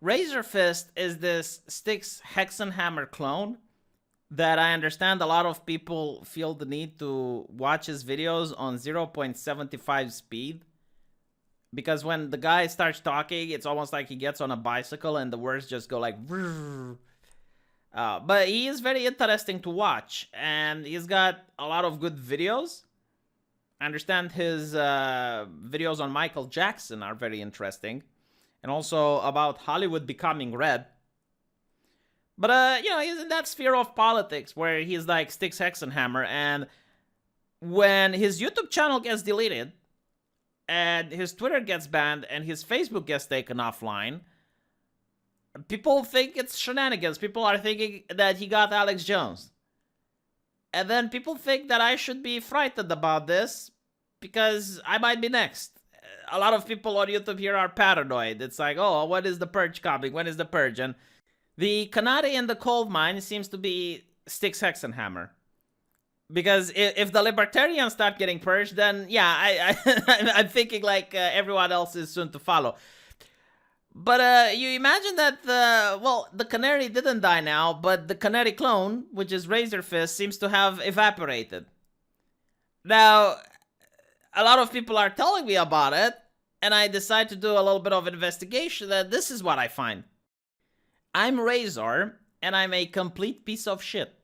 Razorfist is this Styx Hexenhammer clone that I understand a lot of people feel the need to watch his videos on 0.75 speed. Because when the guy starts talking, it's almost like he gets on a bicycle and the words just go like... but he is very interesting to watch, and he's got a lot of good videos. I understand his videos on Michael Jackson are very interesting, and also about Hollywood becoming red. But, he's in that sphere of politics where he's like Styx Hexenhammer, and when his YouTube channel gets deleted, and his Twitter gets banned, and his Facebook gets taken offline, people think it's shenanigans. People are thinking that he got Alex Jones. And then people think that I should be frightened about this because I might be next. A lot of people on YouTube here are paranoid. It's like, oh, when is the purge coming? When is the purge? And the canary in the coal mine seems to be Styx Hexenhammer. Because if the libertarians start getting purged, then yeah, I'm thinking like everyone else is soon to follow. But you imagine that the canary didn't die now, but the canary clone, which is Razorfist, seems to have evaporated. Now, a lot of people are telling me about it, and I decide to do a little bit of investigation, and this is what I find. I'm Razor, and I'm a complete piece of shit.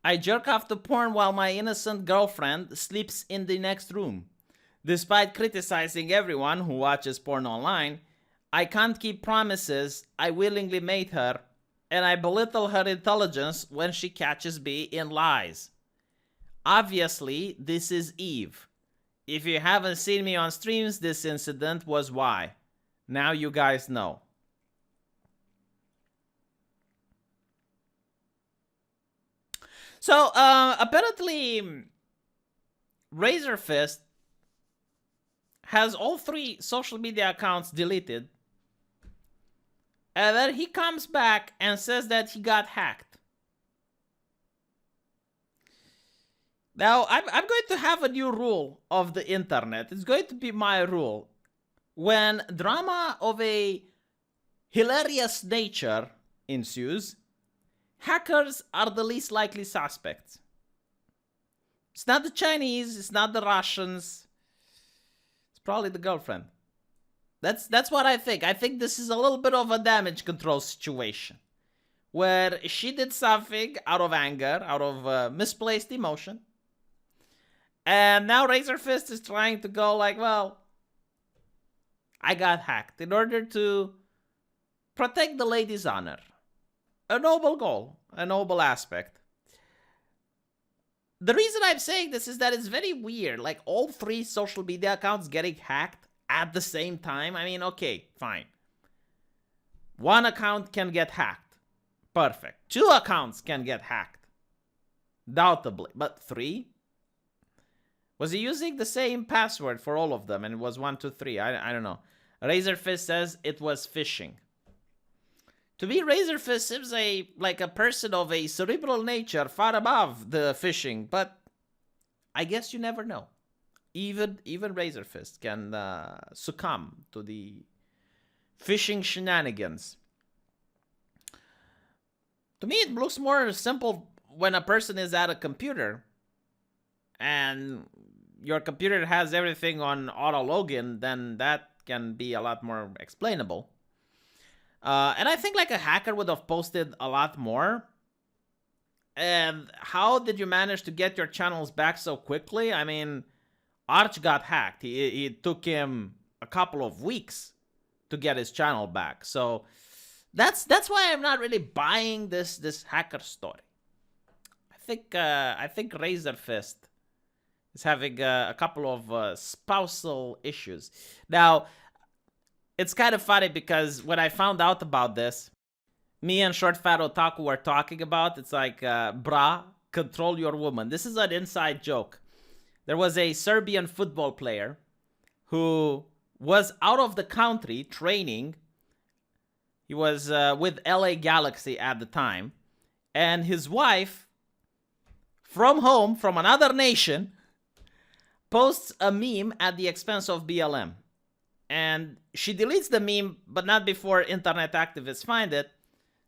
I jerk off to porn while my innocent girlfriend sleeps in the next room. Despite criticizing everyone who watches porn online, I can't keep promises I willingly made her, and I belittle her intelligence when she catches me in lies. Obviously, this is Eve. If you haven't seen me on streams, this incident was why. Now you guys know. So, apparently, Razorfist has all 3 social media accounts deleted. And then he comes back and says that he got hacked. Now, I'm going to have a new rule of the internet. It's going to be my rule. When drama of a hilarious nature ensues, hackers are the least likely suspects. It's not the Chinese, it's not the Russians. It's probably the girlfriend. That's what I think. I think this is a little bit of a damage control situation, where she did something out of anger, out of misplaced emotion, and now Razorfist is trying to go like, well, I got hacked in order to protect the lady's honor. A noble goal, a noble aspect. The reason I'm saying this is that it's very weird, like all 3 social media accounts getting hacked at the same time. I mean, okay, fine. 1 account can get hacked. Perfect. 2 accounts can get hacked. Doubtably. But 3? Was he using the same password for all of them and it was 1, 2, 3? I don't know. Razorfist says it was phishing. To me, Razorfist seems like a person of a cerebral nature far above the phishing, but I guess you never know. Even Razorfist can succumb to the phishing shenanigans. To me, it looks more simple when a person is at a computer and your computer has everything on auto login, then that can be a lot more explainable. And I think like a hacker would have posted a lot more. And how did you manage to get your channels back so quickly? I mean, Arch got hacked. It took him a couple of weeks to get his channel back. So that's why I'm not really buying this hacker story. I think Razorfist is having a couple of spousal issues. Now, it's kind of funny because when I found out about this, me and Short Fat Otaku were talking about, it's like, brah, control your woman. This is an inside joke. There was a Serbian football player who was out of the country training. He was with LA Galaxy at the time. And his wife, from home, from another nation, posts a meme at the expense of BLM. And she deletes the meme, but not before internet activists find it.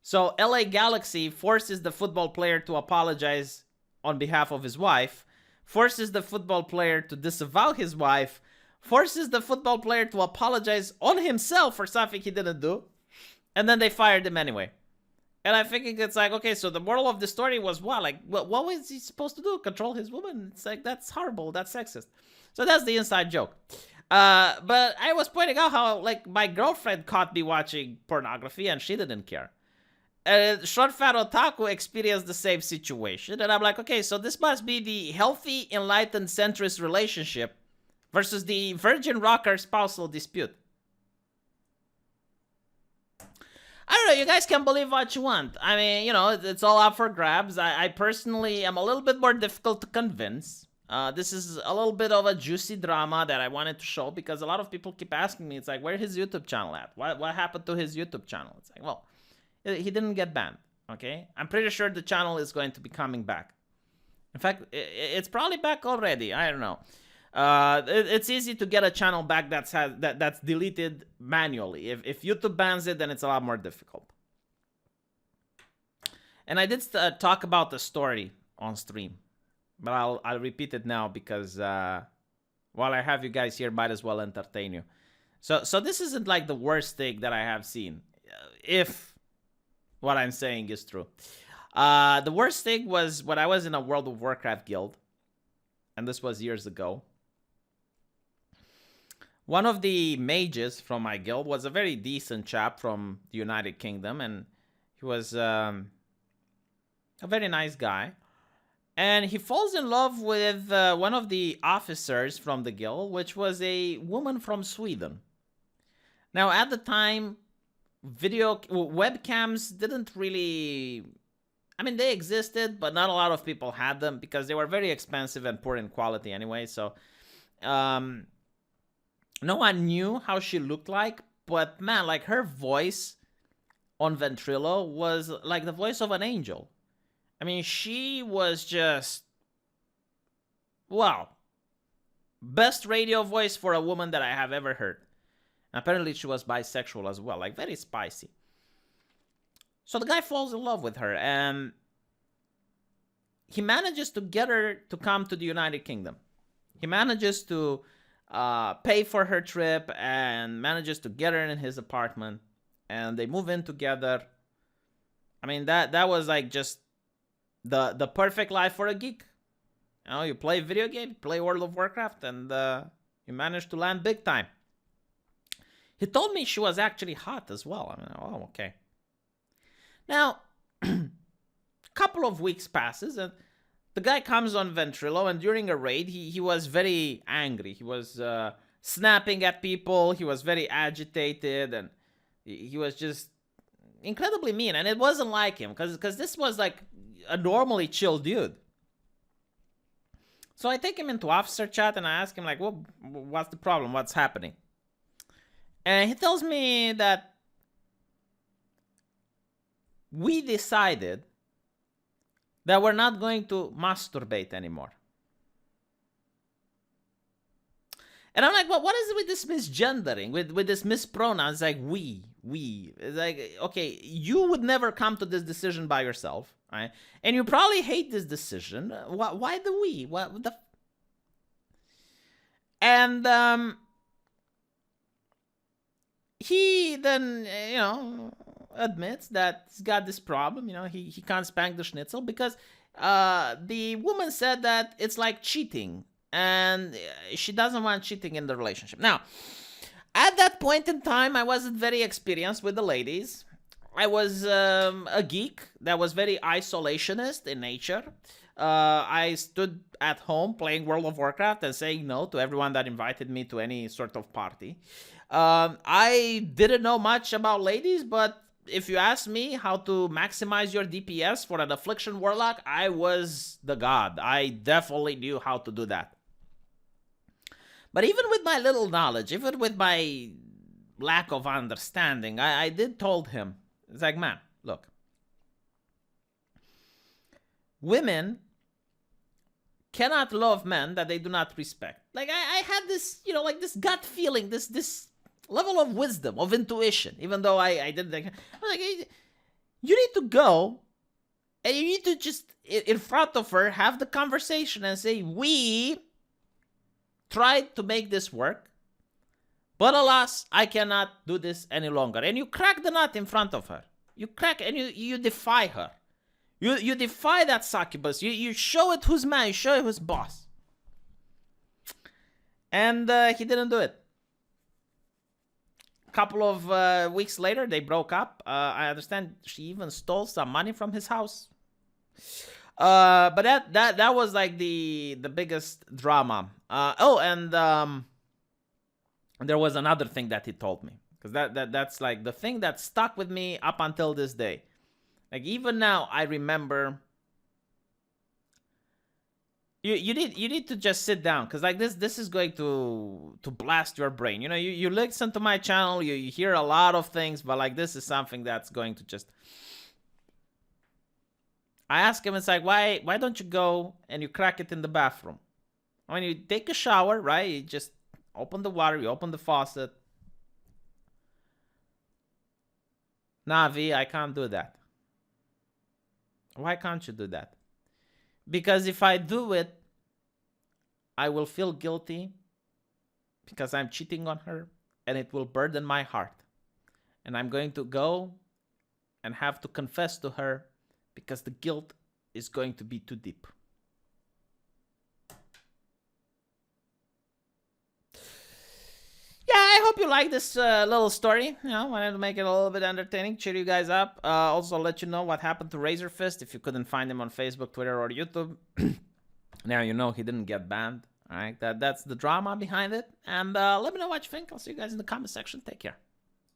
So LA Galaxy forces the football player to apologize on behalf of his wife, forces the football player to disavow his wife, forces the football player to apologize on himself for something he didn't do, and then they fired him anyway. And I'm thinking, it's like, okay, so the moral of the story was what? Like, what was he supposed to do? Control his woman? It's like, that's horrible. That's sexist. So that's the inside joke. But I was pointing out how, like, my girlfriend caught me watching pornography and she didn't care. Short Fat Otaku experienced the same situation. And I'm like, okay, so this must be the healthy, enlightened, centrist relationship versus the virgin rocker spousal dispute. I don't know, you guys can believe what you want. I mean, you know, it's all up for grabs. I personally am a little bit more difficult to convince. This is a little bit of a juicy drama that I wanted to show because a lot of people keep asking me, it's like, where's his YouTube channel at? What happened to his YouTube channel? It's like, well, he didn't get banned, okay? I'm pretty sure the channel is going to be coming back. In fact, it's probably back already. I don't know. It's easy to get a channel back that's deleted manually. If YouTube bans it, then it's a lot more difficult. And I did talk about the story on stream, but I'll repeat it now because while I have you guys here, might as well entertain you. So this isn't like the worst thing that I have seen, if what I'm saying is true. The worst thing was when I was in a World of Warcraft guild, and this was years ago. One of the mages from my guild was a very decent chap from the United Kingdom, and he was a very nice guy. And he falls in love with one of the officers from the guild, which was a woman from Sweden. Now, at the time, webcams didn't really... I mean, they existed, but not a lot of people had them because they were very expensive and poor in quality anyway. So, no one knew how she looked like, but man, like her voice on Ventrilo was like the voice of an angel. I mean, she was just, wow. Best radio voice for a woman that I have ever heard. Apparently she was bisexual as well, like very spicy. So the guy falls in love with her and he manages to get her to come to the United Kingdom. He manages to pay for her trip and manages to get her in his apartment, and they move in together. I mean, that was like just the perfect life for a geek. You know, you play video game, play World of Warcraft, and you manage to land big time. He told me she was actually hot as well. I mean, oh, okay. Now, a couple of weeks passes, and the guy comes on Ventrilo, and during a raid, he was very angry. He was snapping at people. He was very agitated, and he was just incredibly mean. And it wasn't like him, because this was like a normally chill dude. So I take him into officer chat, and I ask him, like, well, what's the problem? What's happening? And he tells me that we decided that we're not going to masturbate anymore. And I'm like, well, what is it with this misgendering, with this mispronouns, like we? It's like, okay, you would never come to this decision by yourself, right? And you probably hate this decision. Why the we? What the? And he then, admits that he's got this problem. He can't spank the schnitzel because the woman said that it's like cheating, and she doesn't want cheating in the relationship. Now, at that point in time, I wasn't very experienced with the ladies. I was a geek that was very isolationist in nature. I stood at home playing World of Warcraft and saying no to everyone that invited me to any sort of party. I didn't know much about ladies, but if you ask me how to maximize your DPS for an Affliction Warlock, I was the god. I definitely knew how to do that. But even with my little knowledge, even with my lack of understanding, I did told him, it's like, man, look. Women cannot love men that they do not respect. Like, I had this, like this gut feeling, this level of wisdom, of intuition. Even though I didn't, I was like, hey, you need to go and you need to just in front of her have the conversation and say, we tried to make this work, but alas, I cannot do this any longer. And you crack the nut in front of her. You crack and you defy her. You defy that succubus. You show it who's man. You show it who's boss. And he didn't do it. A couple of weeks later, they broke up. I understand she even stole some money from his house. But that was like the biggest drama. And there was another thing that he told me, because that's like the thing that stuck with me up until this day. Like even now, I remember. You need to just sit down, because like this is going to blast your brain. You know, you listen to my channel, you hear a lot of things, but like this is something that's going to just. I ask him, it's like, why don't you go and you crack it in the bathroom? When you take a shower, right? You just open the water, you open the faucet. Nah, V, I can't do that. Why can't you do that? Because if I do it, I will feel guilty because I'm cheating on her, and it will burden my heart. And I'm going to go and have to confess to her because the guilt is going to be too deep. Yeah, I hope you like this little story. You know, wanted to make it a little bit entertaining, cheer you guys up. Also, let you know what happened to Razorfist if you couldn't find him on Facebook, Twitter, or YouTube. Now you know he didn't get banned. All right, that's the drama behind it. And let me know what you think. I'll see you guys in the comment section. Take care.